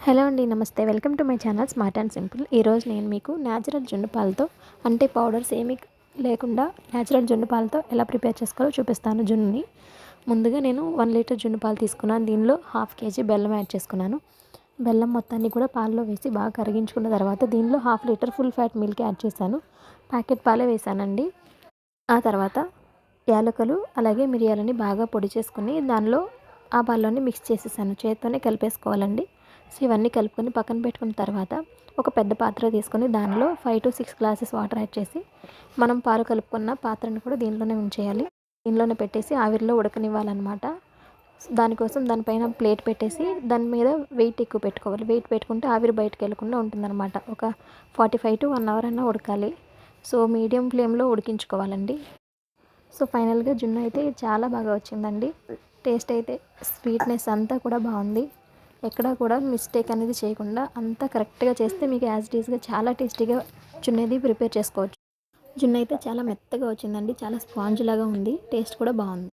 Hello అండి, నమస్తే. Welcome to my channel smart and simple. ఈరోజు నేను మీకు న్యాచురల్ జున్ను పాలతో, అంటే పౌడర్స్ ఏమీ లేకుండా న్యాచురల్ జున్ను పాలతో ఎలా ప్రిపేర్ చేసుకోవాలో చూపిస్తాను. జున్నుని ముందుగా నేను 1 లీటర్ జున్ను పాలు తీసుకున్నాను. దీనిలో 1/2 కేజీ బెల్లం యాడ్ చేసుకున్నాను. బెల్లం మొత్తాన్ని కూడా పాలలో వేసి బాగా కరిగించుకున్న తర్వాత దీనిలో 1/2 litre full fat milk add చేశాను. ప్యాకెట్ పాలే వేసానండి. ఆ తర్వాత యాలకులు అలాగే మిరియాలని బాగా పొడి చేసుకుని దానిలో ఆ పాలలోని మిక్స్ చేసేసాను. చేత్తోనే కలిపేసుకోవాలండి. సో ఇవన్నీ కలుపుకొని పక్కన పెట్టుకున్న తర్వాత ఒక పెద్ద పాత్ర తీసుకొని దానిలో 5 to 6 గ్లాసెస్ వాటర్ యాడ్ చేసి మనం పాలు కలుపుకున్న పాత్రను కూడా దీనిలోనే ఉంచేయాలి. దీనిలోనే పెట్టేసి ఆవిరిలో ఉడకనివ్వాలన్నమాట. దానికోసం దానిపైన ప్లేట్ పెట్టేసి దాని మీద వెయిట్ ఎక్కువ పెట్టుకోవాలి. వెయిట్ పెట్టుకుంటే ఆవిరి బయటకు వెళ్ళకుండా ఉంటుందన్నమాట. ఒక 45 to 1 అవర్ అన్నా ఉడకాలి. సో మీడియం ఫ్లేమ్లో ఉడికించుకోవాలండి. సో ఫైనల్గా జున్ను అయితే చాలా బాగా వచ్చిందండి. టేస్ట్ అయితే స్వీట్నెస్ అంతా కూడా బాగుంది. ఎక్కడా కూడా మిస్టేక్ అనేది చేయకుండా అంతా కరెక్ట్గా చేస్తే మీకు యాజ్ ఇట్ ఈస్గా చాలా టేస్టీగా జున్నేది ప్రిపేర్ చేసుకోవచ్చు. జున్ను అయితే చాలా మెత్తగా వచ్చిందండి. చాలా స్పాంజ్ లాగా ఉంది. టేస్ట్ కూడా బాగుంది.